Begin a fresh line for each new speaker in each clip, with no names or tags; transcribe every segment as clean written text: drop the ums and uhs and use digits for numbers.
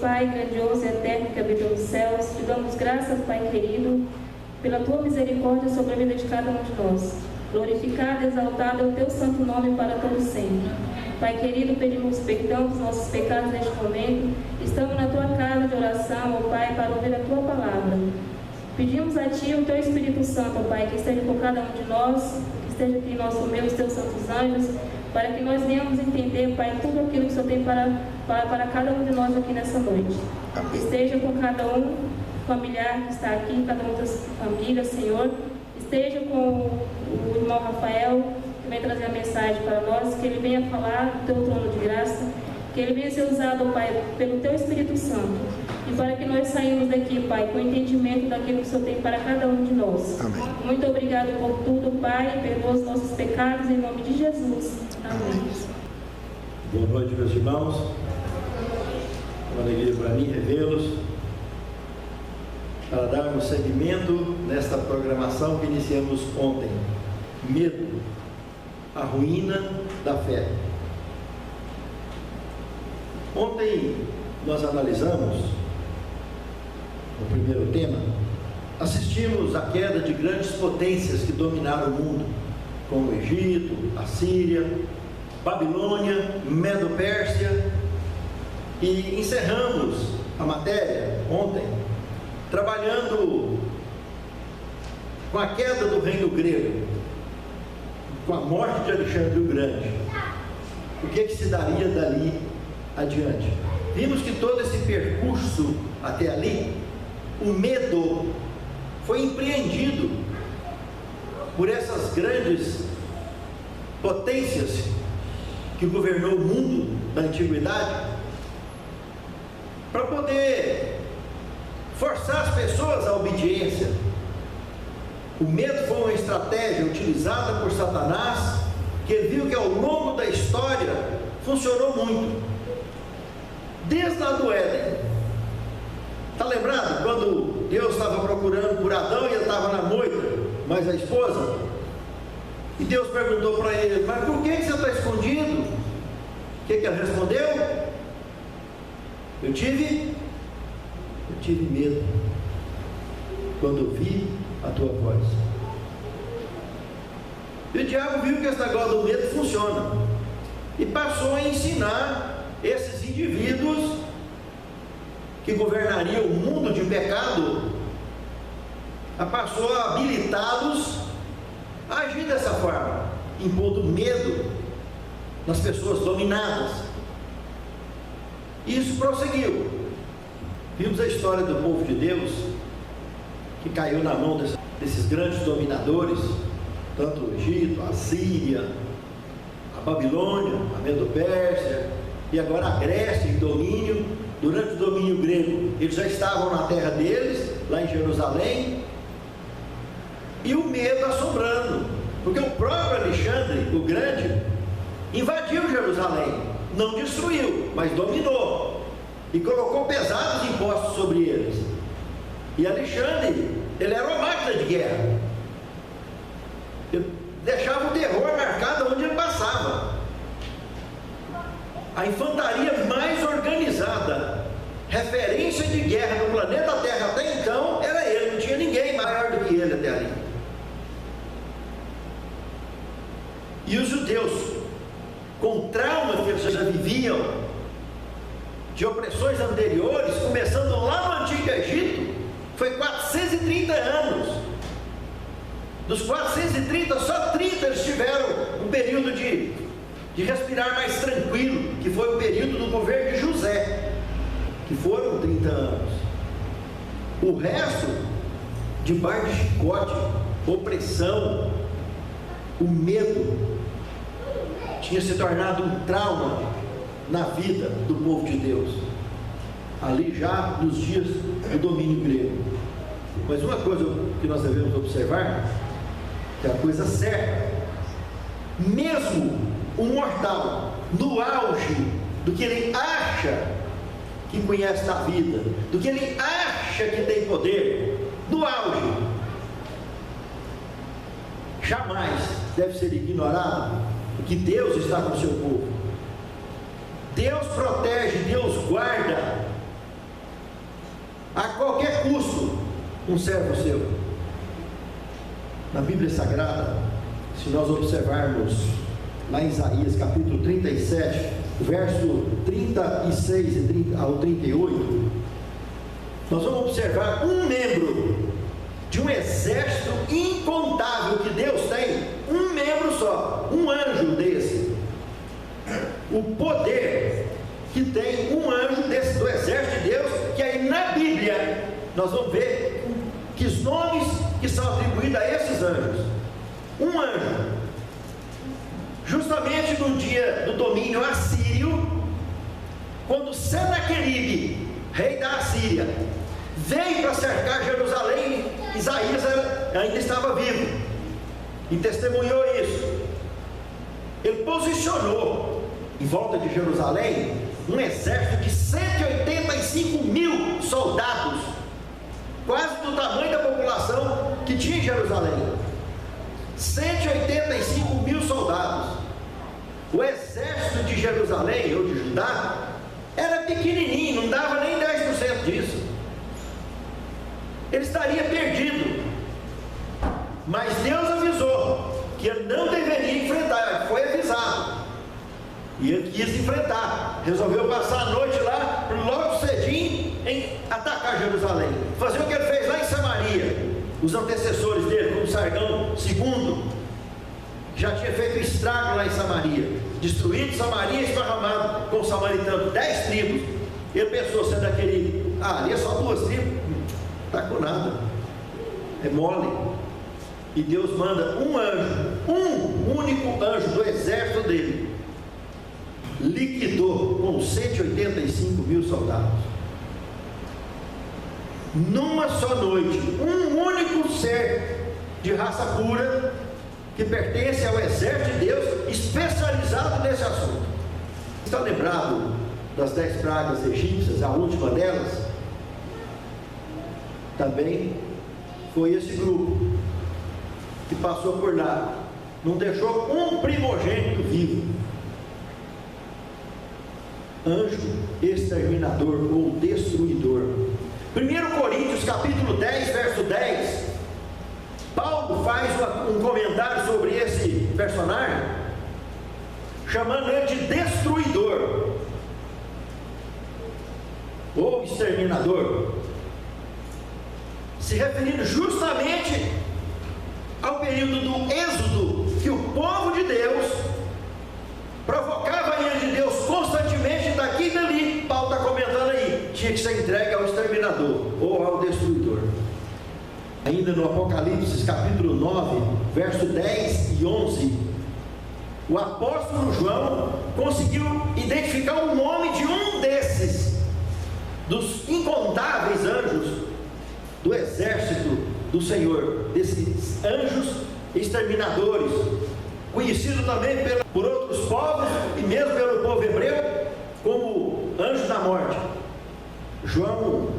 Pai grandioso e eterno que habita nos céus, te damos graças, Pai querido, pela tua misericórdia sobre a vida de cada um de nós. Glorificado e exaltado é o teu santo nome para todo sempre. Pai querido, pedimos perdão dos nossos pecados neste momento. Estamos na tua casa de oração, ó Pai, para ouvir a tua palavra. Pedimos a ti o teu Espírito Santo, ó Pai, que esteja com cada um de nós, que esteja aqui em nosso meio, os teus santos anjos, para que nós venhamos entender, Pai, tudo aquilo que o Senhor tem para cada um de nós aqui nessa noite. Amém. Esteja com cada um familiar que está aqui, cada uma das famílias, Senhor. Esteja com o irmão Rafael, que vem trazer a mensagem para nós, que ele venha falar do teu trono de graça, que ele venha ser usado, Pai, pelo teu Espírito Santo, e para que nós saímos daqui, Pai, com entendimento daquilo que o Senhor tem para cada um de nós. Amém. Muito obrigado por tudo, Pai, perdoa os nossos pecados, em nome de Jesus. Amém.
Boa noite, meus irmãos. É uma alegria para mim revê-los, para darmos seguimento nesta programação que iniciamos ontem. Medo, a ruína da fé. Ontem nós analisamos, no primeiro tema, assistimos à queda de grandes potências que dominaram o mundo, como o Egito, a Síria, Babilônia, Medo-Pérsia, e encerramos a matéria ontem trabalhando com a queda do reino grego, com a morte de Alexandre o Grande. O que se daria dali adiante? Vimos que todo esse percurso até ali, o medo foi empreendido por essas grandes potências que governou o mundo da antiguidade, para poder forçar as pessoas à obediência. O medo foi uma estratégia utilizada por Satanás, que ele viu que ao longo da história funcionou muito, desde lá do Éden. Está lembrado quando Deus estava procurando por Adão e ele estava na moita, mas a esposa, e Deus perguntou para ele: mas por que você está escondido? O que ele respondeu? Eu tive medo quando ouvi a tua voz. E o diabo viu que esse negócio do medo funciona e passou a ensinar esses indivíduos que governariam o mundo de pecado, passou a habilitá-los a agir dessa forma, impondo medo nas pessoas dominadas. E isso prosseguiu. Vimos a história do povo de Deus, que caiu na mão desses grandes dominadores, tanto o Egito, a Síria, a Babilônia, a Medo-Pérsia, e agora a Grécia em domínio. Durante o domínio grego, eles já estavam na terra deles, lá em Jerusalém, e o medo assombrando, porque o próprio Alexandre o Grande invadiu Jerusalém, não destruiu, mas dominou, e colocou pesados impostos sobre eles. E Alexandre, ele era uma máquina de guerra, ele deixava o terror marcado onde ele passava. A infantaria mais organizada, referência de guerra no planeta Terra até então, era ele, não tinha ninguém maior do que ele até ali. E os judeus, com traumas que eles já viviam, de opressões anteriores, começando lá no Antigo Egito, foi 430 anos. Dos 430, só 30 eles tiveram um período de respirar mais tranquilo, que foi o período do governo de José, que foram 30 anos. O resto, debaixo de chicote, opressão, o medo tinha se tornado um trauma na vida do povo de Deus, ali já nos dias do domínio grego. Mas uma coisa que nós devemos observar, que é a coisa certa: mesmo o mortal, no auge do que ele acha que conhece da vida, do que ele acha que tem poder, no auge, jamais deve ser ignorado que Deus está com o seu povo. Deus protege, Deus guarda a qualquer custo, um servo seu. Na Bíblia Sagrada, se nós observarmos lá em Isaías capítulo 37, verso 36 ao 38, nós vamos observar um membro de um exército incontável que Deus tem, um membro só, um anjo desse. O poder que tem um anjo desse do exército de Deus, que aí na Bíblia nós vamos ver que os nomes que são atribuídos a esses anjos. Um anjo, justamente no dia do domínio assírio, quando Senaqueribe, rei da Assíria, veio para cercar Jerusalém, Isaías ainda estava vivo e testemunhou isso. Ele posicionou em volta de Jerusalém um exército de 185 mil soldados, quase do tamanho da população que tinha em Jerusalém. 185 mil soldados. O exército de Jerusalém ou de Judá era pequenininho, não dava nem 10% disso. Ele estaria perdido, mas Deus avisou que ele não deveria enfrentar. Ele foi avisado e ele quis enfrentar, resolveu passar a noite lá, logo cedinho, em atacar Jerusalém, fazer o que ele fez lá em Samaria. Os antecessores dele, como Sargão II, já tinha feito estrago lá em Samaria, destruído Samaria e esparramado com os samaritanos, 10 tribos. Ele pensou, sendo aquele, ali é só 2 tribos, está com nada, é mole. E Deus manda um anjo, um único anjo do exército dele, liquidou com 185 mil soldados. Numa só noite, um único ser de raça pura, que pertence ao exército de Deus, especializado nesse assunto. Está lembrado das 10 pragas egípcias, a última delas? Também foi esse grupo que passou por lá, não deixou um primogênito vivo. Anjo exterminador ou destruidor. 1 Coríntios capítulo 10, verso 10, Paulo faz um comentário sobre esse personagem, chamando ele de destruidor ou exterminador, se referindo justamente ao período do êxodo, que o povo de Deus provocava a ira de Deus constantemente, daqui e dali. Paulo está comentando aí, tinha que ser entregue ao exterminador ou ao destruidor. Ainda no Apocalipse capítulo 9, verso 10 e 11, o apóstolo João conseguiu identificar o nome de um desses, dos incontáveis anjos do exército do Senhor, desses anjos exterminadores, conhecido também por outros povos e mesmo pelo povo hebreu como anjo da morte. João,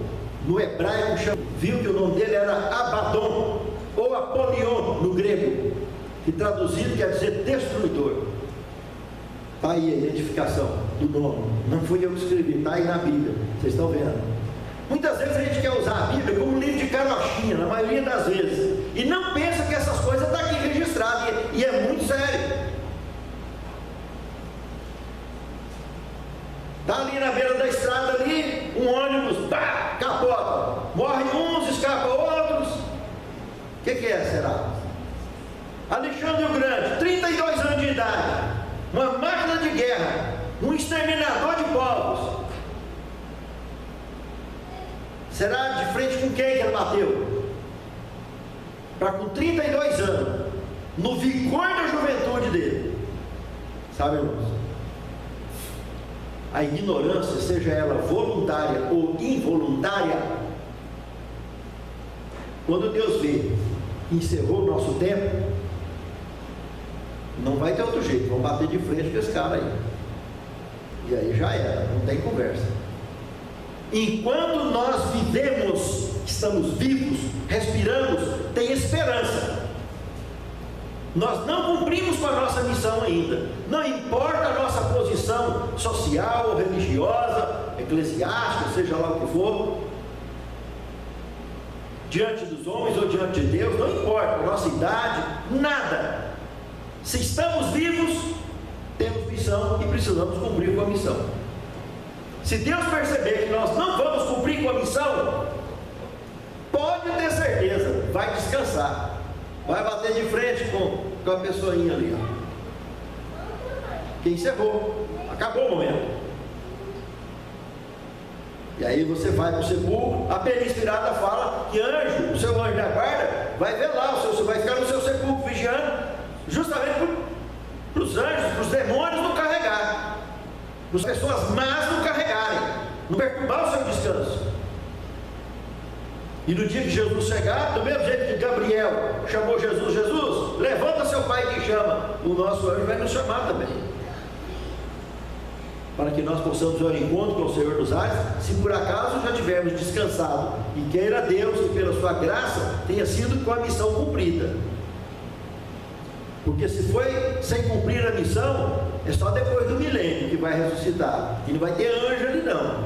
no hebraico, viu que o nome dele era Abaddon ou Apolion no grego, que traduzido quer dizer destruidor. Está aí a identificação do nome, não fui eu que escrevi, está aí na Bíblia, vocês estão vendo. Muitas vezes a gente quer usar a Bíblia como um livro de carochinha, na maioria das vezes, e não pensa que essas coisas estão aqui registradas, e é muito sério. Está ali na beira da estrada ali, um ônibus, pá, capota, morre uns, escapa outros. O que é, será? Alexandre o Grande, 32 anos de idade, uma máquina de guerra, um exterminador de povos. Será de frente com quem que ele bateu? Para com 32 anos, no vigor da juventude dele. Sabe, irmãos? A ignorância, seja ela voluntária ou involuntária, quando Deus vê que encerrou o nosso tempo, não vai ter outro jeito, vão bater de frente com esse cara aí. E aí já era, não tem conversa. Enquanto nós vivemos, estamos vivos, respiramos, tem esperança. Nós não cumprimos com a nossa missão ainda. Não importa a nossa posição social, religiosa, eclesiástica, seja lá o que for. diante dos homens ou diante de Deus, não importa a nossa idade, nada. Se estamos vivos, temos missão e precisamos cumprir com a missão. Se Deus perceber que nós não vamos cumprir com a missão, pode ter certeza, vai descansar, vai bater de frente com a pessoinha ali, ó, que encerrou, acabou o momento. E aí você vai para o sepulcro, a perícia inspirada fala que anjo, o seu anjo da guarda, vai velar, você vai ficar no seu sepulcro vigiando, justamente para os anjos, para os demônios não carregarem, para as pessoas más não carregarem, não perturbar o seu descanso. E no dia que Jesus chegar, do mesmo jeito que Gabriel chamou Jesus, Jesus, levanta seu pai que chama, o nosso anjo vai nos chamar também, para que nós possamos ir ao encontro com o Senhor dos Ares, se por acaso já tivermos descansado, e queira Deus que pela sua graça tenha sido com a missão cumprida, porque se foi sem cumprir a missão, é só depois do milênio que vai ressuscitar, e não vai ter anjo ali não,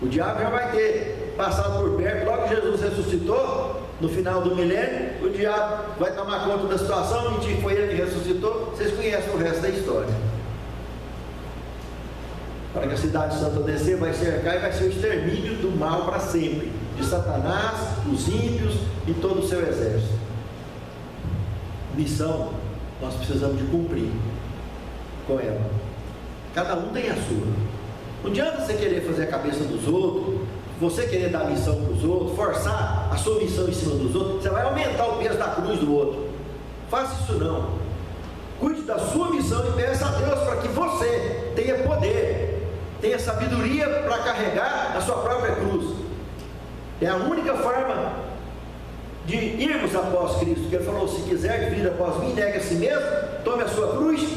o diabo já vai ter passado por perto. Logo que Jesus ressuscitou, no final do milênio, o diabo vai tomar conta da situação, mentir que foi ele que ressuscitou. Vocês conhecem o resto da história. Para que a cidade santa descer, vai cercar e vai ser o extermínio do mal para sempre, de Satanás, os ímpios e todo o seu exército. Missão nós precisamos de cumprir com ela. Cada um tem a sua. Não adianta você querer fazer a cabeça dos outros, você querer dar missão para os outros, forçar a sua missão em cima dos outros, você vai aumentar o peso da cruz do outro. Faça isso não. Cuide da sua missão e peça a Deus para que você tenha poder, tenha sabedoria para carregar a sua própria cruz. É a única forma de irmos após Cristo, que Ele falou: se quiser vir após mim, negue a si mesmo, tome a sua cruz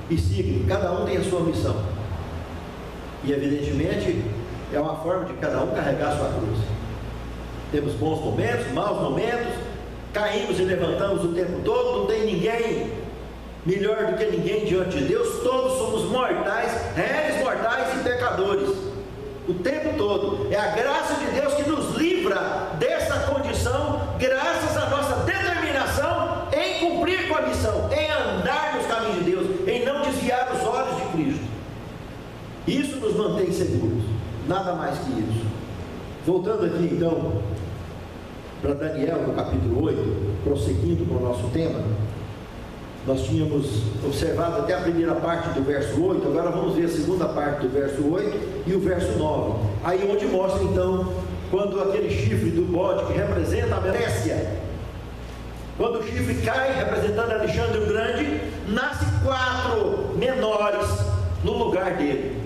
e siga. Cada um tem a sua missão, e evidentemente é uma forma de cada um carregar a sua cruz. Temos bons momentos, maus momentos, caímos e levantamos o tempo todo, não tem ninguém melhor do que ninguém diante de Deus, todos somos mortais, réis mortais e pecadores, o tempo todo. É a graça de Deus que nos livra dessa condição, graças à nossa determinação em cumprir com a missão, em andar nos caminhos de Deus, em não desviar os olhos de Cristo. Isso nos mantém seguros, nada mais que isso. Voltando aqui então para Daniel, no capítulo 8, prosseguindo com o nosso tema, nós tínhamos observado até a primeira parte do verso 8, agora vamos ver a segunda parte do verso 8 e o verso 9, aí onde mostra então, quando aquele chifre do bode que representa a Grécia, quando o chifre cai, representando Alexandre o Grande, nasce 4 menores no lugar dele.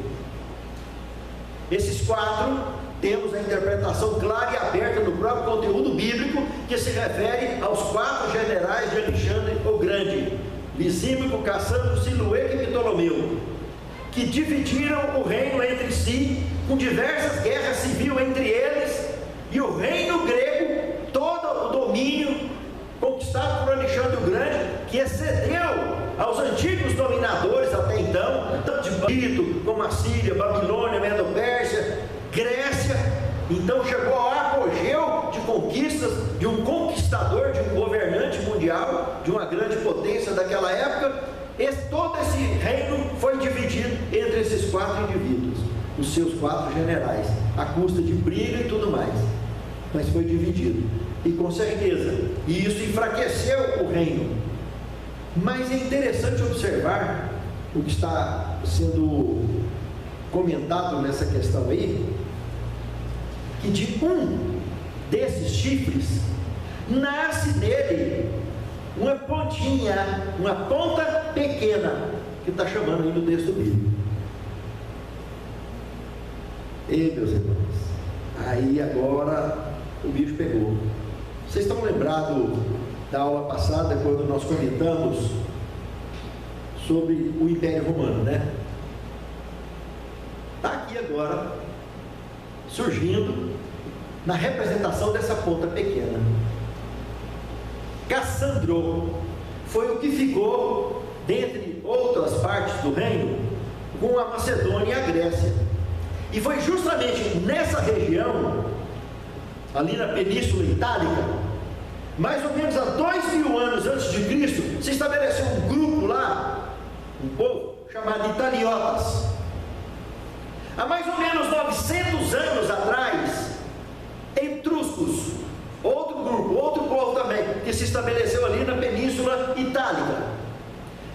Esses 4, temos a interpretação clara e aberta no próprio conteúdo bíblico, que se refere aos 4 generais de Alexandre o Grande, Lisímaco, Cassandro, Silueque e Ptolomeu, que dividiram o reino entre si, com diversas guerras civis entre eles, e o reino grego, todo o domínio conquistado por Alexandre o Grande, que excedeu aos antigos dominadores até então, tanto de Egito, como a Síria, Babilônia, Medo-Pérsia, Grécia. Então chegou ao apogeu de conquistas, de um conquistador, de um governante mundial, de uma grande potência daquela época. Todo esse reino foi dividido entre esses 4 indivíduos, os seus 4 generais, à custa de briga e tudo mais, mas foi dividido, e com certeza, e isso enfraqueceu o reino. Mas é interessante observar o que está sendo comentado nessa questão aí, que de um desses chifres nasce nele uma pontinha, uma ponta pequena, que está chamando aí no texto bíblico. E meus irmãos, aí agora o bicho pegou. Vocês estão lembrados da aula passada, quando nós comentamos sobre o Império Romano, né? Está aqui agora surgindo na representação dessa ponta pequena. Cassandro foi o que ficou, dentre outras partes do reino, com a Macedônia e a Grécia. E foi justamente nessa região ali na Península Itálica, mais ou menos há 2000 anos antes de Cristo, se estabeleceu um grupo lá, um povo chamado Italiotas. Há mais ou menos 900 anos atrás, etruscos, outro grupo, outro povo também, que se estabeleceu ali na Península Itálica.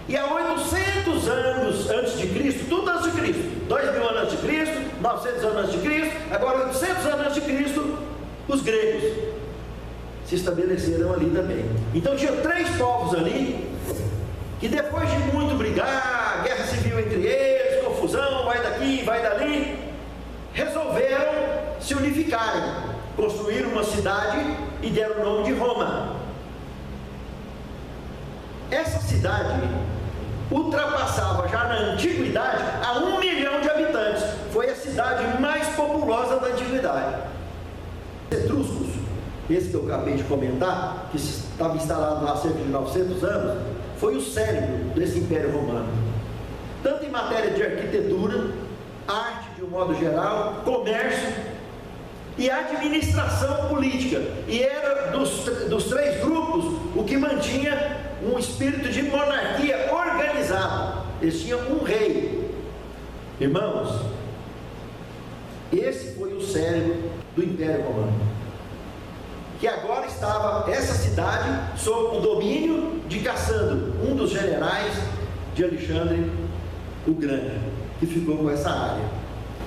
E há 800 anos antes de Cristo, tudo antes de Cristo, 2000 anos antes de Cristo, 900 anos antes de Cristo, agora 800 anos antes de Cristo, os gregos se estabeleceram ali também. Então tinha 3 povos ali, que depois de muito brigar, guerra civil entre eles, confusão, vai daqui, vai dali, resolveram se unificarem, construíram uma cidade e deram o nome de Roma. Essa cidade ultrapassava já na antiguidade a 1 milhão de habitantes. Foi a cidade mais populosa da antiguidade. Etruscos, esse que eu acabei de comentar, que estava instalado lá há cerca de 900 anos, foi o cérebro desse Império Romano, tanto em matéria de arquitetura, arte de um modo geral, comércio e administração política. E era dos 3 grupos o que mantinha um espírito de monarquia organizado. Eles tinham um rei. Irmãos, esse foi o cérebro do Império Romano, que agora estava, essa cidade, sob o domínio de Cassandro, um dos generais de Alexandre o Grande, que ficou com essa área.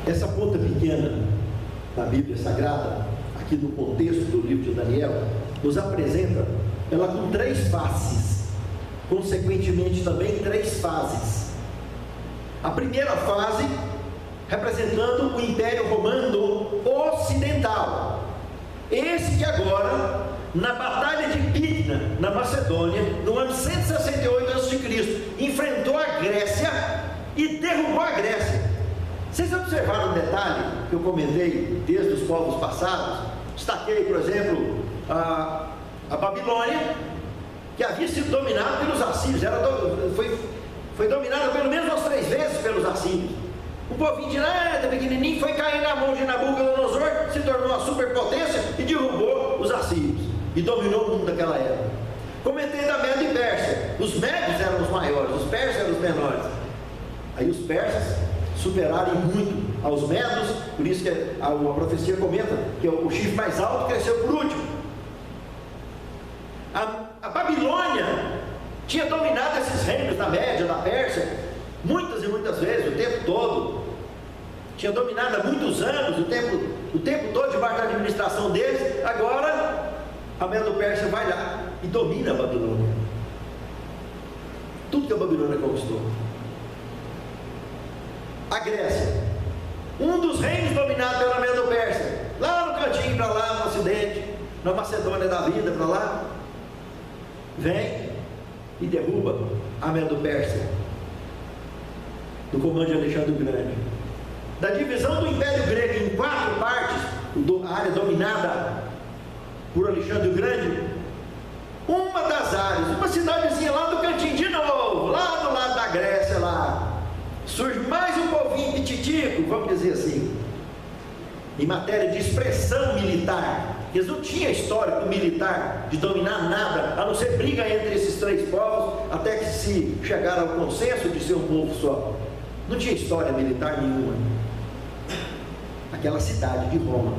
Essa ponta pequena da Bíblia Sagrada, aqui no contexto do livro de Daniel, nos apresenta ela com 3 faces, consequentemente também 3 fases. A primeira fase representando o Império Romano Ocidental, esse que agora, na Batalha de Pydna, na Macedônia, no ano 168 a.C., enfrentou a Grécia e derrubou a Grécia. Vocês observaram um detalhe que eu comentei desde os povos passados? Destaquei, por exemplo, a Babilônia, que havia sido dominada pelos assírios, foi dominada pelo menos umas 3 vezes pelos assírios. O povinho de nada, pequenininho, foi cair na mão de Nabucodonosor, se tornou uma superpotência e derrubou os assírios e dominou o mundo daquela época. Comentei da Média e Pérsia. Os médios eram os maiores, os persas eram os menores. Aí os persas superaram muito aos medos, por isso que a profecia comenta que o chifre mais alto cresceu por último. A Babilônia tinha dominado esses reinos da Média, da Pérsia, muitas e muitas vezes, o tempo todo. Tinha dominado há muitos anos, o tempo todo debaixo da administração deles. Agora a Medo-Pérsia vai lá e domina a Babilônia, tudo que a Babilônia conquistou. A Grécia, um dos reinos dominados pela Medo-Pérsia, lá no cantinho para lá no ocidente, na Macedônia da vida para lá, vem e derruba a Medo-Pérsia, do comando de Alexandre o Grande. Da divisão do Império Grego em 4 partes, a área dominada por Alexandre o Grande, uma das áreas, uma cidadezinha lá do cantinho de novo, lá do lado da Grécia lá, surge mais um povinho pititico, vamos dizer assim, em matéria de expressão militar. Eles não tinham histórico militar de dominar nada, a não ser briga entre esses 3 povos, até que se chegaram ao consenso de ser um povo só. Não tinha história militar nenhuma. Aquela cidade de Roma,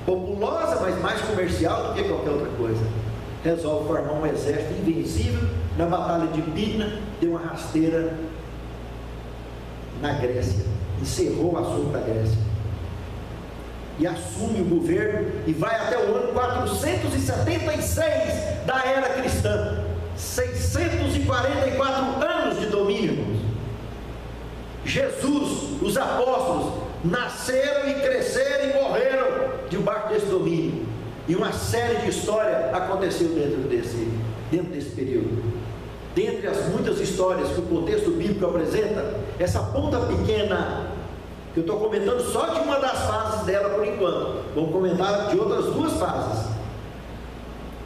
populosa, mas mais comercial do que qualquer outra coisa, resolve formar um exército invencível. Na Batalha de Pydna, deu uma rasteira na Grécia, encerrou o assunto da Grécia, e assume o governo, e vai até o ano 476 da era cristã, 644 anos de domínio. Jesus, os apóstolos, nasceram e cresceram e morreram debaixo desse domínio, e uma série de histórias aconteceu dentro desse período. Dentre as muitas histórias que o contexto bíblico apresenta, essa ponta pequena, que eu estou comentando só de uma das fases dela por enquanto, vamos comentar de outras 2 fases,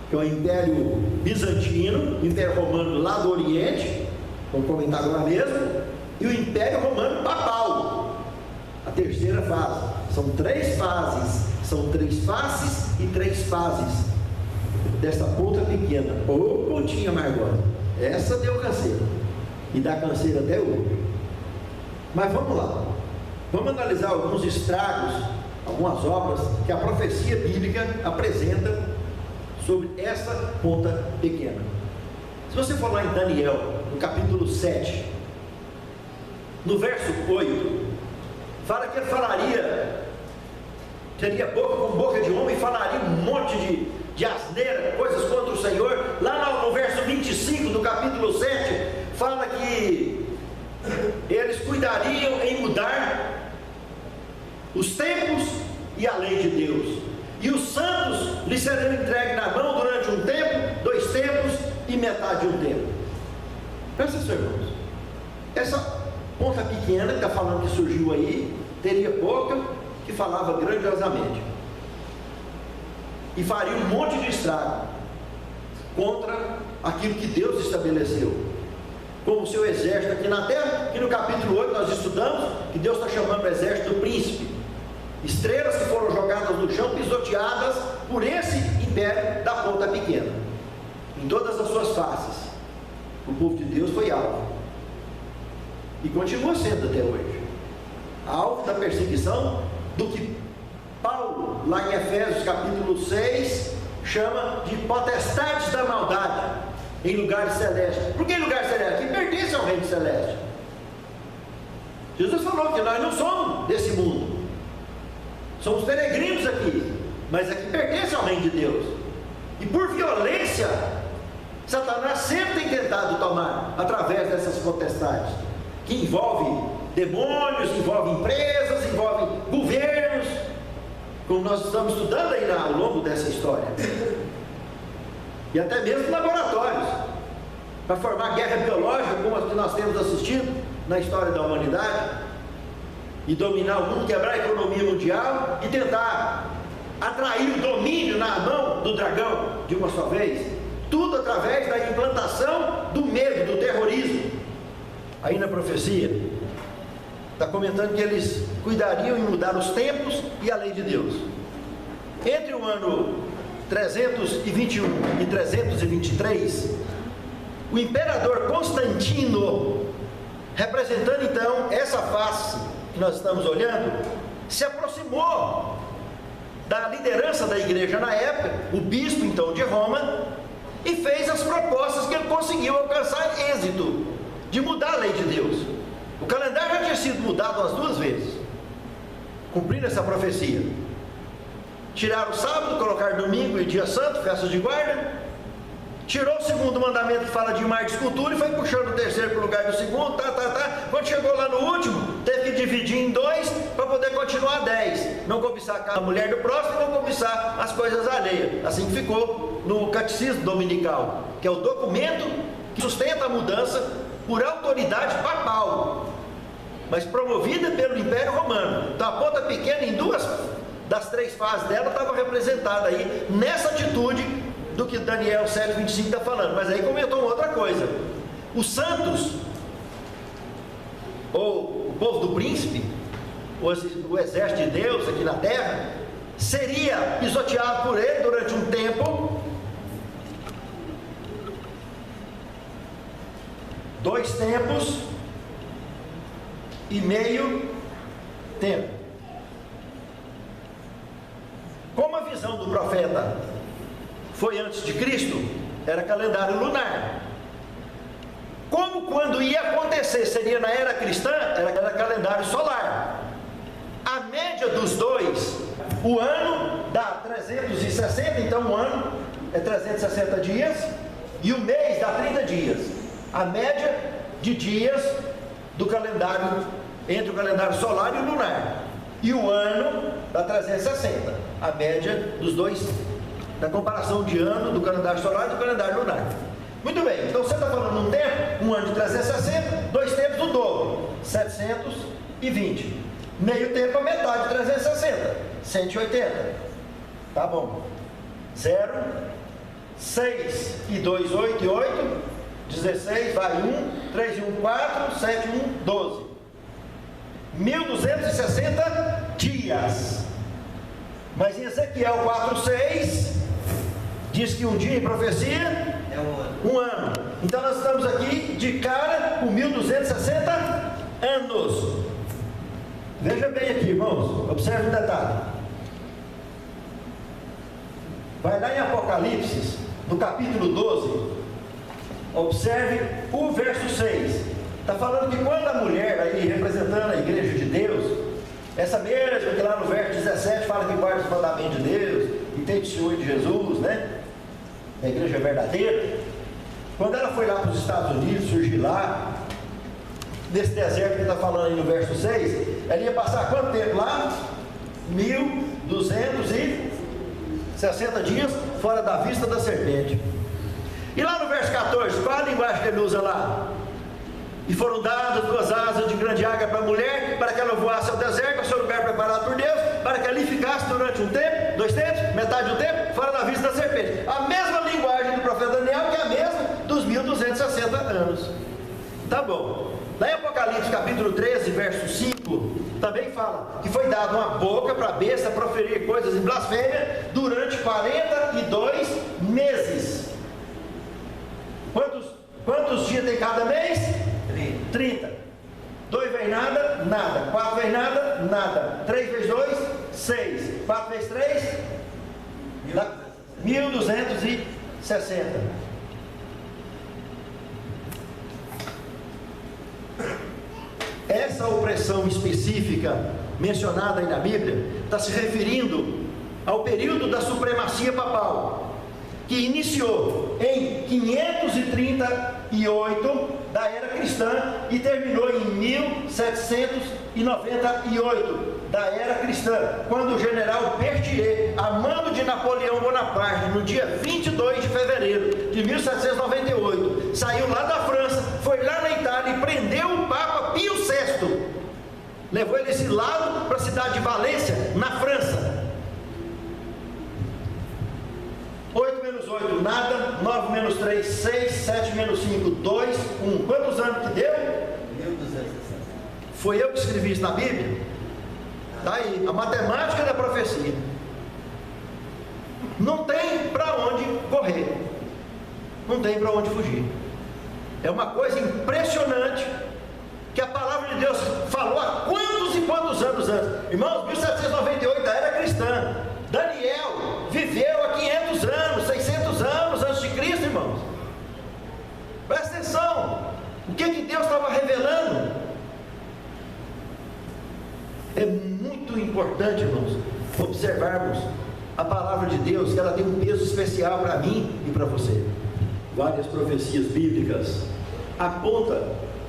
que é o Império Bizantino, o Império Romano lá do Oriente, vamos comentar agora mesmo, e o Império Romano Papal, a terceira fase. São 3 fases São 3 faces e 3 fases dessa ponta pequena. Ô, pontinha margosa. Essa deu canseira. E dá canseira até hoje. Mas vamos lá. Vamos analisar alguns estragos, algumas obras que a profecia bíblica apresenta sobre essa ponta pequena. Se você for lá em Daniel, no capítulo 7, no verso 8, fala que ele falaria, teria boca com boca de homem, falaria um monte de asneira, coisas contra o Senhor. Lá no verso 25 do capítulo 7, fala que eles cuidariam em mudar os tempos e a lei de Deus, e os santos lhes seriam entregues na mão durante um tempo, 2 tempos e metade de um tempo. Presta atenção, irmãos. Essa ponta pequena que está falando que surgiu aí, teria boca que falava grandiosamente e faria um monte de estrago contra aquilo que Deus estabeleceu como seu exército aqui na terra. Que no capítulo 8 nós estudamos que Deus está chamando o exército do príncipe, estrelas que foram jogadas no chão, pisoteadas por esse império da ponta pequena, em todas as suas faces. O povo de Deus foi alvo, e continua sendo até hoje, alvo da perseguição do que Paulo, lá em Efésios capítulo 6, chama de potestades da maldade em lugares celestes. Por que em lugar celeste? Que pertence ao reino celeste. Jesus falou que nós não somos desse mundo, somos peregrinos aqui, mas aqui pertence ao reino de Deus. E por violência, Satanás sempre tem tentado tomar através dessas potestades, que envolve demônios, envolve empresas, envolve governos, como nós estamos estudando aí ao longo dessa história, e até mesmo laboratórios, para formar guerra biológica, como as que nós temos assistido na história da humanidade, e dominar o mundo, quebrar a economia mundial e tentar atrair o domínio na mão do dragão de uma só vez. Tudo através da implantação do medo, do terrorismo. Aí na profecia está comentando que eles cuidariam em mudar os tempos e a lei de Deus. Entre o ano 321 e 323, o imperador Constantino, representando então essa face que nós estamos olhando, se aproximou da liderança da igreja na época, o bispo então de Roma, e fez as propostas que ele conseguiu alcançar êxito de mudar a lei de Deus. O calendário já tinha sido mudado umas 2 vezes, cumprindo essa profecia. Tiraram o sábado, colocaram domingo e dia santo, festas de guarda. Tirou o segundo mandamento que fala de imagem de escultura e foi puxando o terceiro para o lugar do segundo, Quando chegou lá no último, teve que dividir em 2 para poder continuar 10. Não cobiçar a mulher do próximo, não cobiçar as coisas alheias. Assim que ficou no Catecismo Dominical, que é o documento que sustenta a mudança por autoridade papal, mas promovida pelo Império Romano. Então a ponta pequena, em 2 das 3 fases dela, estava representada aí nessa atitude do que Daniel 7,25 está falando. Mas aí comentou uma outra coisa: os santos, ou o povo do príncipe, o exército de Deus aqui na terra, seria pisoteado por ele durante um tempo, 2 tempos e meio tempo. Como a visão do profeta foi antes de Cristo, era calendário lunar. Como quando ia acontecer seria na era cristã, era calendário solar. A média dos 2, o ano dá 360, então o ano é 360 dias, e o mês dá 30 dias. A média de dias do calendário, entre o calendário solar e o lunar. E o ano dá 360, a média dos 2, da comparação de ano do calendário solar e do calendário lunar. Muito bem, então você está falando um tempo, um ano de 360, 2 tempos do dobro, 720. Meio tempo a metade de 360, 180. Tá bom. 0, 6 e 2, 8 e 8, 16, vai 1, 3 e 1, 4, 7 e 1, 12. 1260 dias. Mas em Ezequiel 4:6 diz que um dia em profecia
é um ano.
um ano. Então nós estamos aqui de cara com 1260 anos. Veja bem aqui, irmãos, observe um detalhe. Vai lá em Apocalipse, no capítulo 12, observe o verso 6. Está falando que quando a mulher, aí representando a igreja de Deus, essa mesma que lá no verso 17 fala que guarda os mandamentos de Deus e tem testemunho de Jesus, né? A igreja verdadeira. Quando ela foi lá para os Estados Unidos, surgiu lá, nesse deserto que está falando aí no verso 6, ela ia passar quanto tempo lá? 1260 dias fora da vista da serpente. E lá no verso 14, qual a linguagem que ele usa lá? E foram dadas 2 asas de grande águia para a mulher, para que ela voasse ao deserto, ao seu lugar preparado por Deus, para que ali ficasse durante um tempo, 2 tempos, metade do tempo, fora da vista da serpente. A mesma linguagem do profeta Daniel, que é a mesma dos 1260 anos. Tá bom. Lá em Apocalipse capítulo 13, verso 5, também fala que foi dado uma boca para a besta proferir coisas em blasfêmia durante 42 meses. Quantos dias tem cada mês? 30. 2 vezes nada, nada. 4 vezes nada, nada. 3 vezes 2, 6. 4 vezes 3, 1260. Essa opressão específica mencionada aí na Bíblia está se referindo ao período da supremacia papal, que iniciou em 538 da era cristã e terminou em 1798 da era cristã, quando o general Berthier, a mando de Napoleão Bonaparte, no dia 22 de fevereiro de 1798, saiu lá da França, foi lá na Itália e prendeu o Papa Pio VI, levou ele exilado para a cidade de Valência, na França. 8 menos 8, nada. 9 menos 3, 6. 7 menos 5, 2, 1. Quantos anos que deu?
1260.
Foi eu que escrevi isso na Bíblia? Está aí, a matemática da profecia. Não tem para onde correr, não tem para onde fugir. É uma coisa impressionante que a palavra de Deus falou há quantos e quantos anos antes. Irmãos, 1798 da era cristã. Daniel viveu há 500 anos, 600 anos antes de Cristo, irmãos. Presta atenção, o que Deus estava revelando? É muito importante, irmãos, observarmos a palavra de Deus, que ela tem um peso especial para mim e para você. Várias profecias bíblicas apontam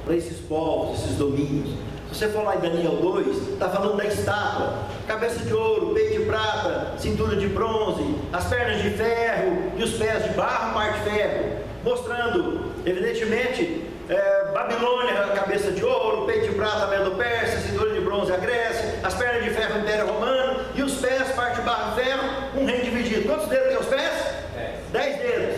para esses povos, esses domínios. Se você for lá em Daniel 2, está falando da estátua: cabeça de ouro, peito de prata, cintura de bronze, as pernas de ferro e os pés de barro, mar de ferro, mostrando, evidentemente, Babilônia, cabeça de ouro, peito de prata, Medo-Pérsia, cintura de bronze, a Grécia, as pernas de ferro, Império Romano, e os pés, parte de barro e ferro, um reino dividido. Quantos dedos tem os pés? 10 dedos,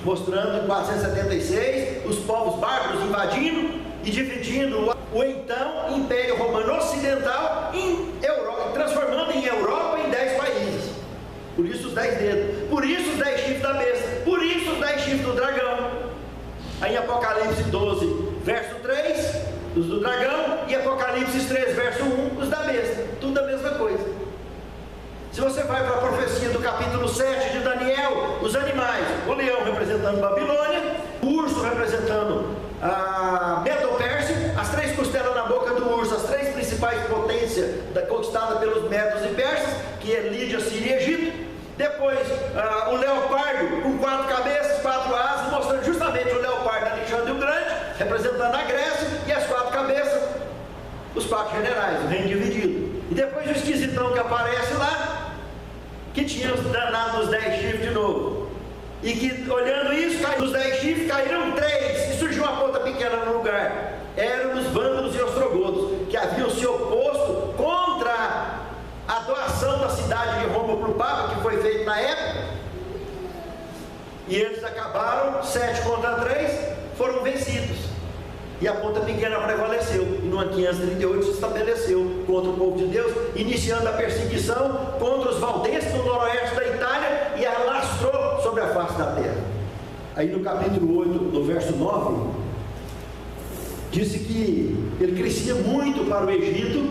mostrando em 476 os povos bárbaros invadindo e dividindo o então Império Romano Ocidental em Europa, transformando em Europa em 10 países. Por isso os 10 dedos, por isso os 10 chifres da besta, por isso os 10 chifres do dragão. Aí em Apocalipse 12, verso 3, os do dragão, e Apocalipse 3, verso 1, os da besta. Tudo a mesma coisa. Se você vai para a profecia do capítulo 7 de Daniel, os animais, o leão representando Babilônia, o urso representando a Medo-Pérsia, as 3 costelas na boca do urso, as 3 principais potências conquistadas pelos Medos e Persas, que é Lídia, Síria e Egito. Depois o leopardo com 4 cabeças, 4 asas, mostrando justamente o leopardo Alexandre o Grande, representando a Grécia, e as 4 cabeças, os 4 generais, o reino dividido. E depois o esquisitão que aparece lá, que tinha danado os 10 chifres de novo. E que, olhando isso, dos 10 chifres caíram 3, e surgiu uma ponta pequena no lugar. Eram os vândalos e ostrogodos, que haviam se oposto contra a doação da cidade de Roma para o Papa, que foi feito na época. E eles acabaram, 7 contra 3, foram vencidos. e a ponta pequena prevaleceu, e no ano 538 se estabeleceu contra o povo de Deus, iniciando a perseguição contra os valdenses do noroeste da Itália, e alastrou sobre a face da terra. Aí no capítulo 8, no verso 9, disse que ele crescia muito para o Egito,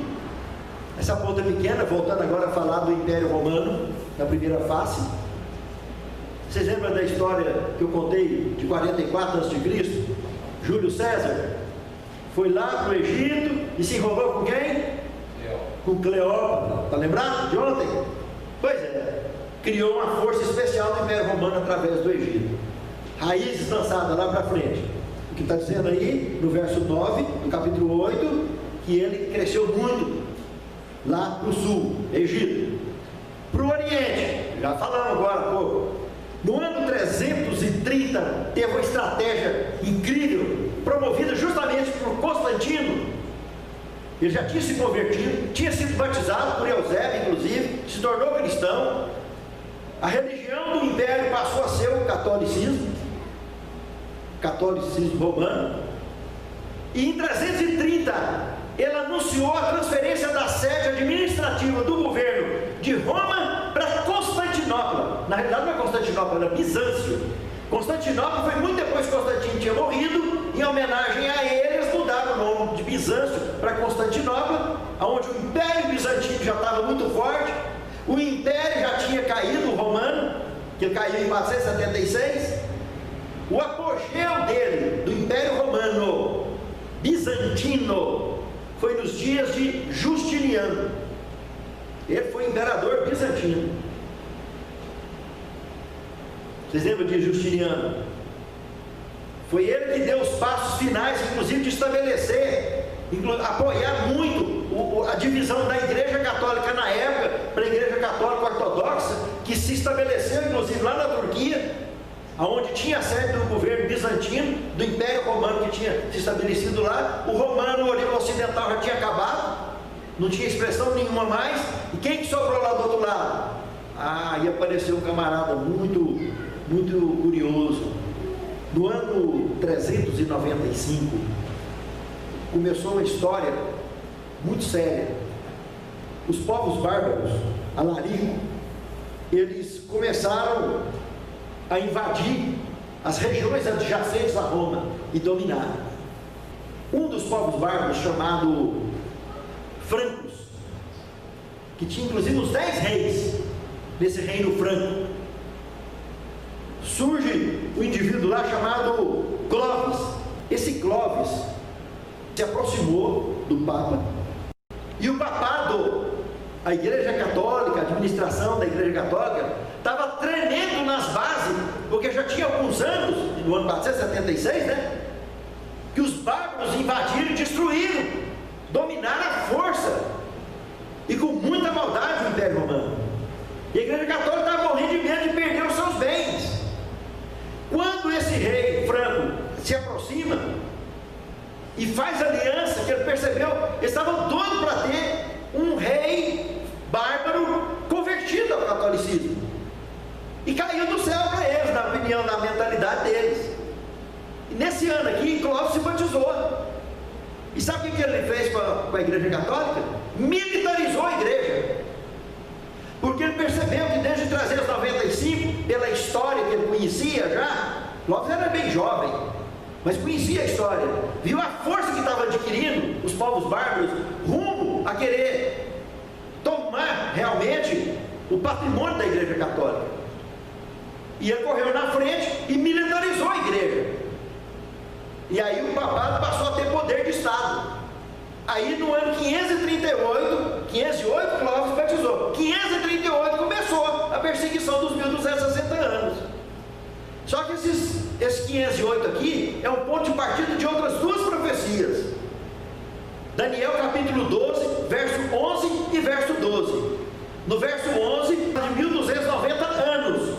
essa ponta pequena, voltando agora a falar do Império Romano, na primeira face. Vocês lembram da história que eu contei de 44 a.C.? Júlio César foi lá para o Egito e se enrolou com quem? Com Cleópatra. Está lembrado de ontem? Pois é, criou uma força especial do Império Romano através do Egito. Raízes lançadas lá para frente. O que está dizendo aí, no verso 9, do capítulo 8, que ele cresceu muito lá para o sul, Egito. Para o Oriente, já falamos agora há pouco. No ano 330, teve uma estratégia incrível, promovida justamente por Constantino. Ele já tinha se convertido, tinha sido batizado por Eusébio, inclusive, se tornou cristão. A religião do império passou a ser o catolicismo romano. E em 330, ele anunciou a transferência da sede administrativa do governo de Roma para Constantinopla. Na realidade não é Constantinopla, era Bizâncio. Constantinopla foi muito depois que Constantino tinha morrido. Em homenagem a ele, eles mudaram o nome de Bizâncio para Constantinopla, onde o Império Bizantino já estava muito forte. O Império já tinha caído, o romano, que caiu em 476. O apogeu dele, do Império Romano Bizantino, foi nos dias de Justiniano. Ele foi imperador bizantino. Vocês lembram de Justiniano? Foi ele que deu os passos finais, inclusive de estabelecer, apoiar muito a divisão da Igreja Católica na época para a Igreja Católica Ortodoxa, que se estabeleceu inclusive lá na Turquia, onde tinha a sede do governo bizantino, do Império Romano que tinha se estabelecido lá. O romano ocidental já tinha acabado, não tinha expressão nenhuma mais. E quem que sobrou lá do outro lado? Aí apareceu um camarada muito curioso. No ano 395 começou uma história muito séria. Os povos bárbaros, Alarico, eles começaram a invadir as regiões adjacentes a Roma e dominar. Um dos povos bárbaros, chamado Francos, que tinha inclusive os 10 reis desse reino franco, surge um indivíduo lá chamado Clovis. Esse Clovis se aproximou do Papa, e o papado, a Igreja Católica, a administração da Igreja Católica, estava tremendo nas bases, porque já tinha alguns anos, no ano 476, né, que os bárbaros invadiram e destruíram, dominaram a força, e com muita maldade o Império Romano. E a Igreja Católica estava morrendo de medo de perder os seus bens. Quando esse rei franco se aproxima e faz aliança, que ele percebeu, eles estavam doidos para ter um rei bárbaro convertido ao catolicismo, e caiu do céu para eles, na opinião, na mentalidade deles. E nesse ano aqui, Clovis se batizou. E sabe o que ele fez com a Igreja Católica? Militarizou a igreja, porque ele percebeu que desde 395, pela história que ele conhecia já, Clovis era bem jovem, mas conhecia a história, viu a força que estava adquirindo os povos bárbaros rumo a querer tomar realmente o patrimônio da Igreja Católica. E ele correu na frente e militarizou a igreja. E aí o papado passou a ter poder de Estado. Aí no ano 508, Clovis batizou. 538 começou a perseguição dos 1260 anos. Só que esse 508 aqui é um ponto de partida de outras duas profecias. Daniel capítulo 12, verso 11 e verso 12. No verso 11, de 1290 anos.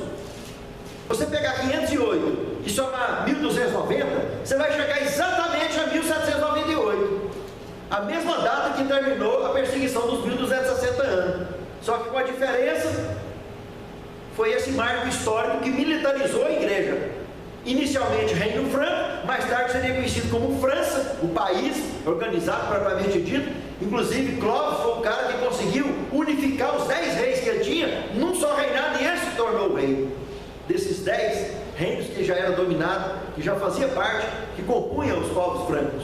Você pegar 508 e somar 1290, você vai chegar exatamente a 1798. A mesma data que terminou a perseguição dos 1260 anos. Só que com a diferença, foi esse marco histórico que militarizou a igreja. inicialmente Reino Franco, mais tarde seria conhecido como França, o país organizado propriamente dito. Inclusive Clovis foi o cara que conseguiu unificar os 10 reis que ele tinha num só reinado, e ele se tornou rei. Desses 10 reinos que já era dominado, que já fazia parte, que compunham os povos francos.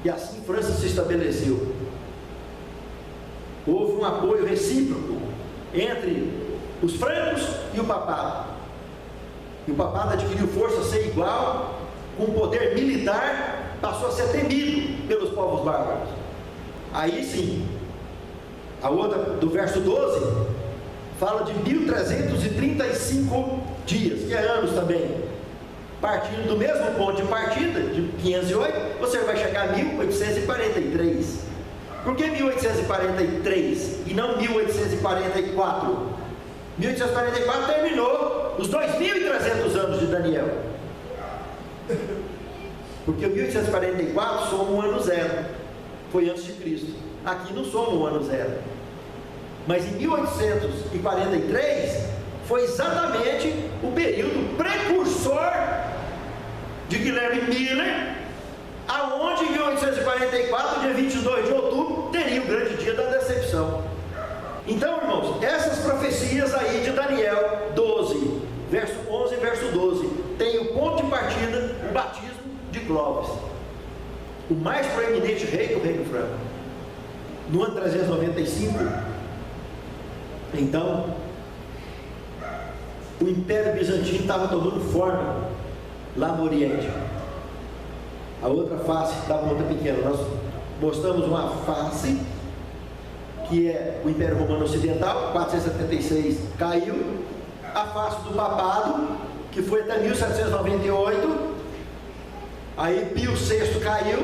E assim França se estabeleceu. Houve um apoio recíproco entre os francos e o papado. E o papado adquiriu força a ser igual, com poder militar, passou a ser temido pelos povos bárbaros. Aí sim, a outra do verso 12, fala de 1335 dias, que é anos também. Partindo do mesmo ponto de partida, de 508, você vai chegar a 1843. Por que 1843 e não 1844? 1844 terminou os 2.300 anos de Daniel. Porque 1844 soma um ano zero. Foi antes de Cristo. Aqui não soma um ano zero. Mas em 1843 foi exatamente o período precursor de Guilherme Miller, aonde em 1844, dia 22 de outubro, teria o grande dia da decepção. Então, irmãos, essas profecias aí de Daniel 12, verso 11 e verso 12, tem o ponto de partida, o batismo de Clovis, o mais proeminente rei do Reino Franco. No ano 395, então, o Império Bizantino estava tomando forma lá no Oriente. A outra face da ponta pequena, nós mostramos uma face que é o Império Romano Ocidental, 476 caiu, a face do papado, que foi até 1798, aí Pio VI caiu,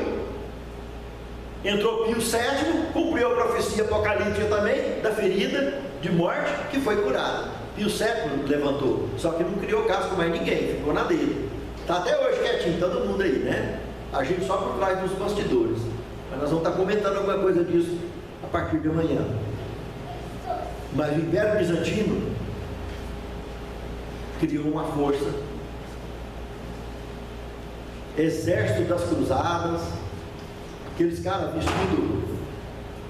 entrou Pio VII, cumpriu a profecia apocalíptica também, da ferida de morte, que foi curada. Pio VII levantou, só que não criou caso com mais ninguém, ficou na dele. Está até hoje quietinho, todo mundo aí, né? Agindo só por trás dos bastidores. Mas nós vamos estar comentando alguma coisa disso a partir de amanhã. Mas o Império Bizantino criou uma força, exército das cruzadas, aqueles caras vestidos,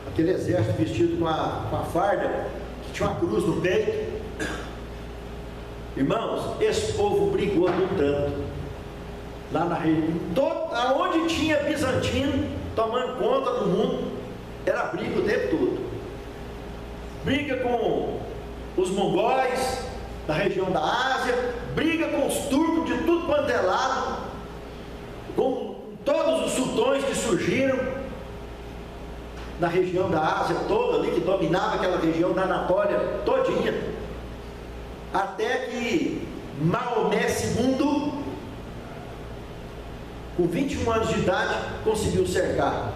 aquele exército vestido com a farda, que tinha uma cruz no peito. Irmãos, esse povo brigou tanto lá na região, aonde tinha bizantino tomando conta do mundo, era briga o tempo todo. Briga com os mongóis da região da Ásia, briga com os turcos de tudo quanto é lado, com todos os sultões que surgiram na região da Ásia toda ali, que dominava aquela região da Anatólia todinha, até que Maomé II, com 21 anos de idade, conseguiu cercar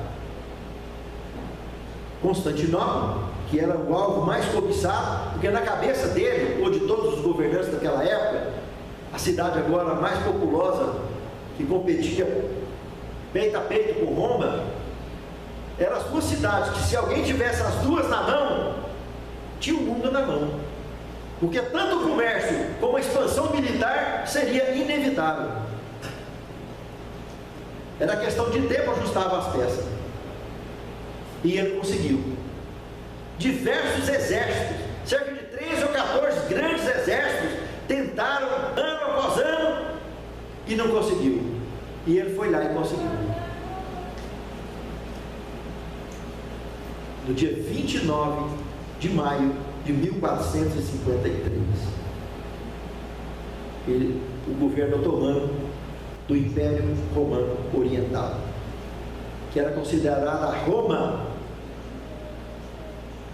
Constantinopla, que era o alvo mais cobiçado, porque na cabeça dele, ou de todos os governantes daquela época, a cidade agora mais populosa, que competia peito a peito com Roma, eram as duas cidades, que se alguém tivesse as duas na mão, tinha o mundo na mão, porque tanto o comércio como a expansão militar seria inevitável. Era questão de tempo, ajustava as peças. E ele conseguiu. Diversos exércitos, cerca de 13 ou 14 grandes exércitos, tentaram ano após ano e não conseguiu. E ele foi lá e conseguiu. No dia 29 de maio de 1453, o governo otomano do Império Romano Oriental, que era considerada a Roma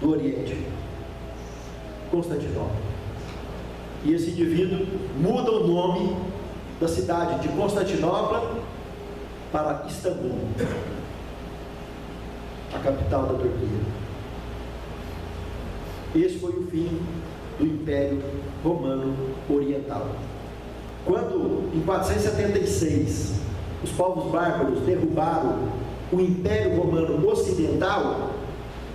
do Oriente, Constantinopla. E esse indivíduo muda o nome da cidade de Constantinopla para Istambul, a capital da Turquia. Esse foi o fim do Império Romano Oriental. Quando, em 476, os povos bárbaros derrubaram o Império Romano Ocidental,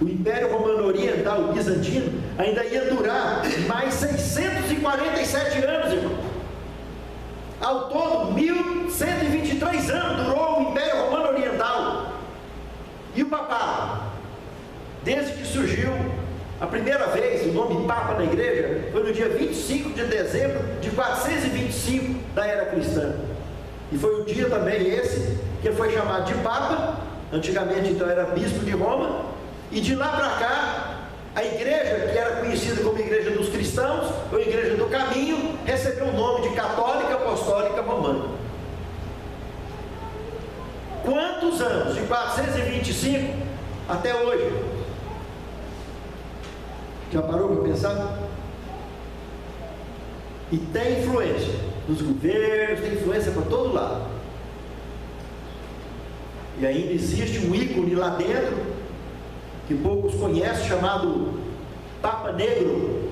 o Império Romano Oriental, o Bizantino, ainda ia durar mais 647 anos, irmão. Ao todo, 23 anos durou o Império Romano Oriental. E o papado? Desde que surgiu a primeira vez o nome Papa na igreja, foi no dia 25 de dezembro de 425 da era cristã. E foi o dia também esse que ele foi chamado de Papa. Antigamente então era bispo de Roma. E de lá para cá, a igreja, que era conhecida como Igreja dos Cristãos, ou Igreja do Caminho, recebeu o nome de Católica Apostólica Romana. Quantos anos? De 425 até hoje. Já parou para pensar? E tem influência nos governos, tem influência para todo lado. E ainda existe um ícone lá dentro, que poucos conhecem, chamado Papa Negro.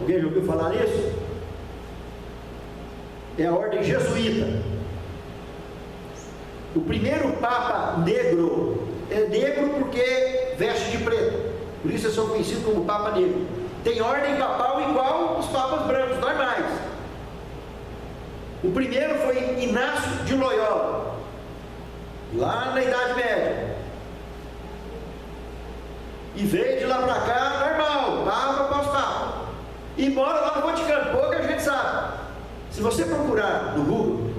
Alguém já ouviu falar nisso? É a ordem jesuíta. O primeiro Papa Negro é negro porque veste de preto. Por isso eles são conhecidos como Papa Negro. Tem ordem papal igual os papas brancos, normais. O primeiro foi Inácio de Loyola, lá na Idade Média. E veio de lá para cá, normal, papa após papa. E mora lá no Vaticano, pouca gente sabe. Se você procurar no Google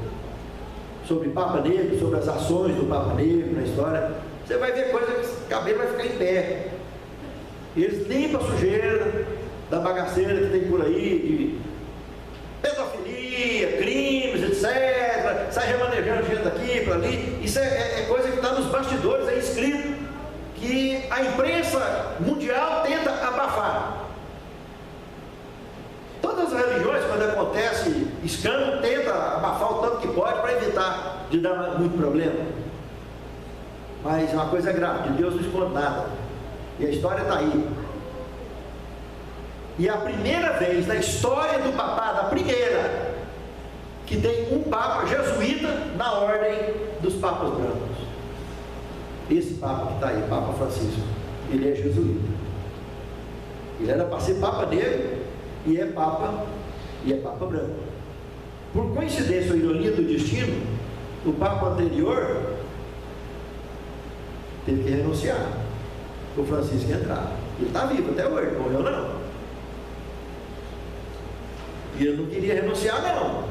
sobre Papa Negro, sobre as ações do Papa Negro na história, você vai ver coisa que o cabelo vai ficar em pé. Eles limpam a sujeira da bagaceira que tem por aí, de pedofilia, crimes, etc. Sai remanejando gente daqui para ali. Isso é coisa que está nos bastidores, é escrito, que a imprensa mundial tenta abafar. Todas as religiões, quando acontece escândalo, tenta abafar o tanto que pode para evitar de dar muito problema. Mas uma coisa é grave, de Deus não esconde nada. E a história está aí. E a primeira vez na história do papado, a primeira, que tem um papa jesuíta na ordem dos papas brancos. Esse papa que está aí, Papa Francisco, ele é jesuíta. Ele era para ser Papa Negro e é Papa branco. Por coincidência ou ironia do destino, o Papa anterior teve que renunciar. O Francisco entrar. Ele está vivo até hoje, não morreu não. E ele não queria renunciar não.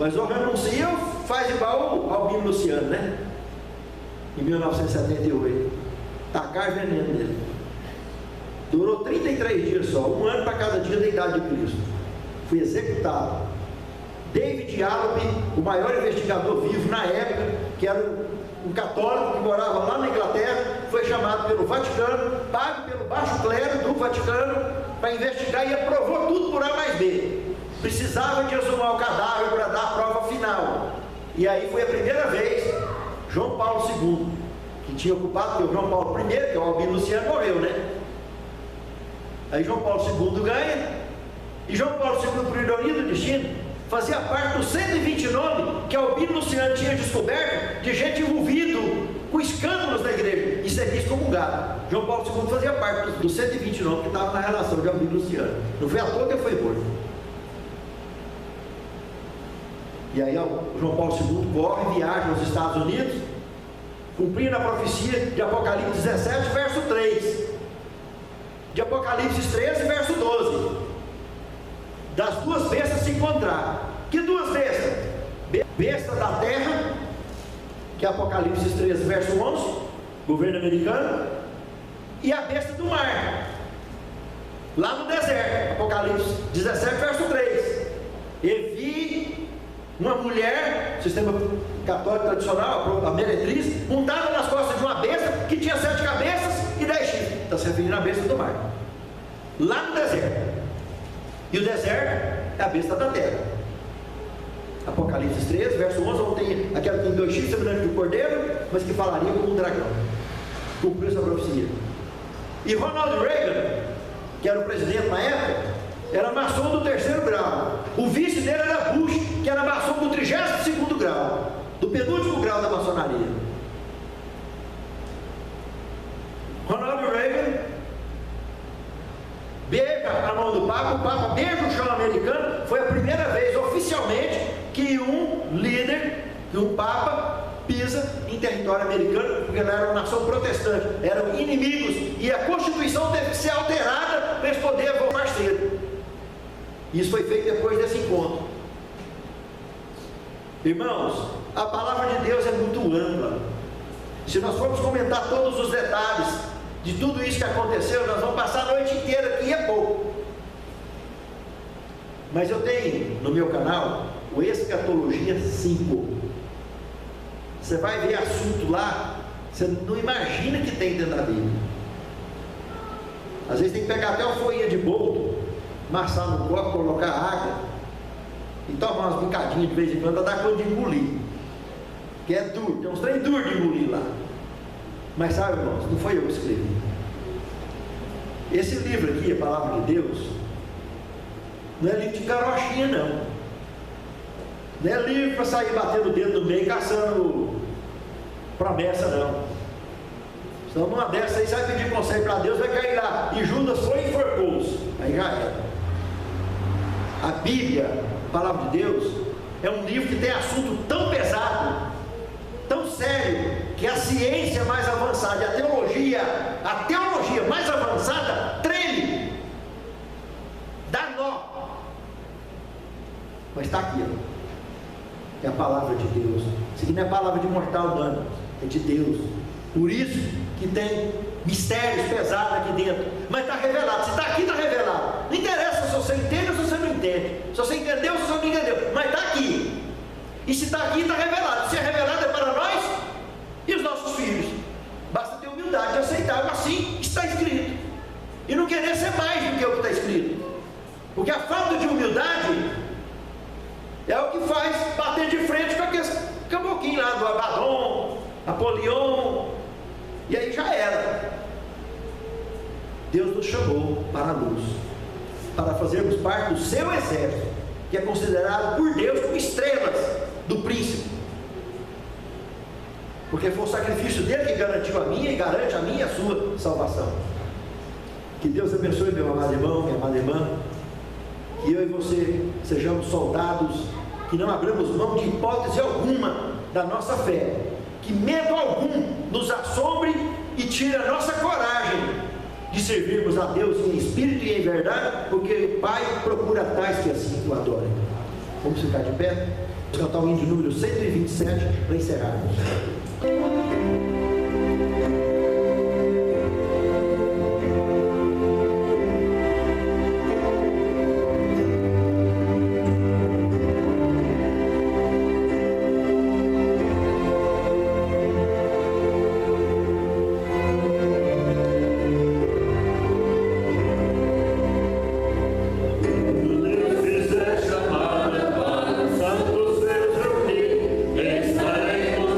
Mas ou renuncia ou faz igual o Albino Luciano, né? Em 1978. Tacar veneno nele. Durou 33 dias só, um ano para cada dia da idade de Cristo. Foi executado. David Alop, o maior investigador vivo na época, que era um católico que morava lá na Inglaterra, foi chamado pelo Vaticano, pago pelo baixo clero do Vaticano, para investigar e aprovou tudo por A mais B. Precisava de exumar o cadáver para dar a prova final. E aí foi a primeira vez, João Paulo II, que tinha ocupado, porque o João Paulo I, que é o Albino Luciano, morreu, né? Aí João Paulo II ganha, e João Paulo II, por ironia do destino, fazia parte dos 120 nomes que Albino Luciano tinha descoberto de gente envolvida com escândalos na igreja e ser excomungado. João Paulo II fazia parte dos 120 nomes que estavam na relação de Albino Luciano. Não foi à toa que ele foi morto. E aí o João Paulo II corre, viaja aos Estados Unidos, cumprindo a profecia de Apocalipse 17, verso 3. De Apocalipse 13, verso 12. Das duas bestas se encontrar. Que duas bestas? Besta da terra, que é Apocalipse 13, verso 11, governo americano, e a besta do mar, lá no deserto, Apocalipse 17, verso 3. E vi uma mulher, sistema católico tradicional, a meretriz, montada nas costas de uma besta que tinha 7 cabeças e 10 chifres. Está se referindo à besta do mar, lá no deserto. E o deserto é a besta da terra. Apocalipse 13, verso 11, onde tem aquela que tem 2 chifres semelhantes do cordeiro, mas que falaria como um dragão. Cumpriu essa profecia. E Ronald Reagan, que era o presidente na época, era maçom do 3º grau. O vice dele era Bush, que era maçom do 32º grau, do penúltimo grau da maçonaria. Ronald Reagan beija a mão do Papa, o Papa beija o chão americano. Foi a primeira vez oficialmente que um líder que um Papa pisa em território americano, porque lá era uma nação protestante, eram inimigos, e a Constituição teve que ser alterada para eles poderem votar parceiro. Isso foi feito depois desse encontro. Irmãos, a palavra de Deus é muito ampla. Se nós formos comentar todos os detalhes de tudo isso que aconteceu, nós vamos passar a noite inteira aqui, é pouco. Mas eu tenho no meu canal o Escatologia 5. Você vai ver assunto lá, você não imagina que tem dentro da Bíblia. Às vezes tem que pegar até uma folhinha de boldo, amassar no copo, colocar água e tomar umas bicadinhas de vez em quando, dar conta de engolir. Que é duro, tem uns trem duros de engolir lá. Mas sabe, irmãos, não foi eu que escrevi. Esse livro aqui, a Palavra de Deus, não é livro de carochinha, não. Não é livro para sair batendo o dedo no meio, caçando promessa, não. Senão numa dessa aí, você vai pedir conselho para Deus, vai cair lá. E Judas foi e enforcou-os. Aí já era. A Bíblia, a Palavra de Deus, é um livro que tem assunto tão pesado, tão sério, que a ciência mais avançada, a teologia mais avançada, treme, dá nó. Mas está aqui, ó. É a palavra de Deus. Isso aqui não é palavra de mortal, não, é de Deus. Por isso que tem mistérios pesados aqui dentro. Mas está revelado. Se está aqui, está revelado. Não interessa se você entende ou se você não entende. Se você entendeu ou se você não entendeu. Mas está aqui. E se está aqui, está revelado. Se é revelado é para nós e os nossos filhos. Basta ter humildade de aceitar. Assim está escrito. E não querer ser mais do que o que está escrito. Porque a falta de humildade é o que faz bater de frente com aqueles camboquinhos lá do Abaddon, Apolion, e aí já era. Deus nos chamou para a luz, para fazermos parte do seu exército, que é considerado por Deus como estrelas do príncipe, porque foi o sacrifício dele que garantiu a minha e garante a minha e a sua salvação. Que Deus abençoe, meu amado irmão, minha amada irmã, que eu e você sejamos soldados, que não abramos mão de hipótese alguma da nossa fé, que medo algum nos assombre e tire a nossa coragem de servirmos a Deus em espírito e em verdade, porque o Pai procura tais que assim o adorem. Vamos ficar de pé? Vamos cantar o hino de número 127 para encerrarmos.
Estaremos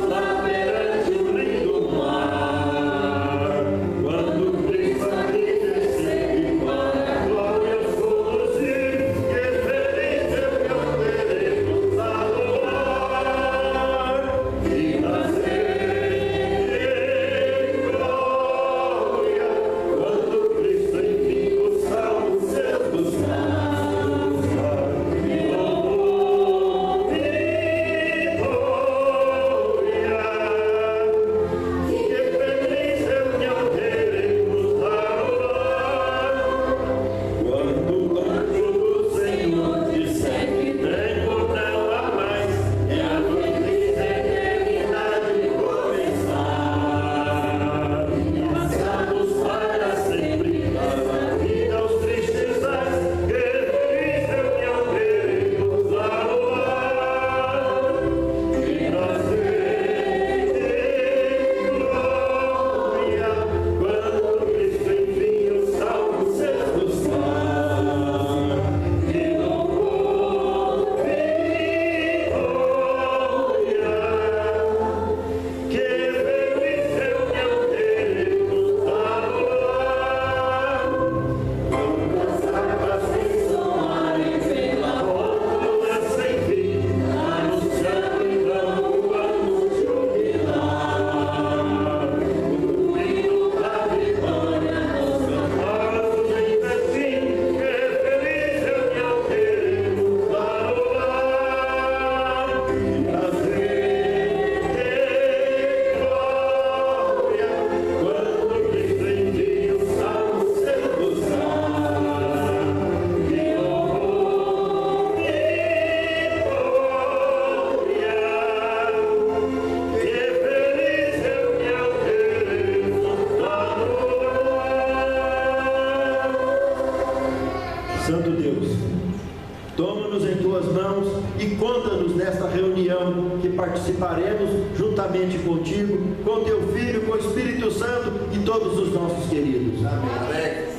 lá.
entregamos-nos em tuas mãos e conta-nos nesta reunião que participaremos juntamente contigo, com teu Filho, com o Espírito Santo e todos os nossos queridos. Amém.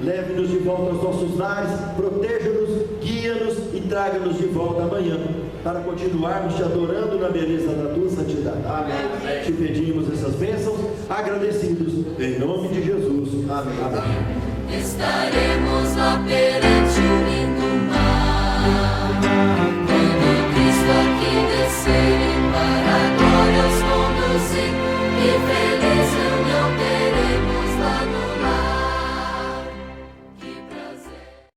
Leve-nos de volta aos nossos lares, proteja-nos, guia-nos e traga-nos de volta amanhã, para continuarmos te adorando na beleza da tua santidade. Amém. Te pedimos essas bênçãos, agradecidos, em nome de Jesus. Amém. Amém.
Estaremos lá perante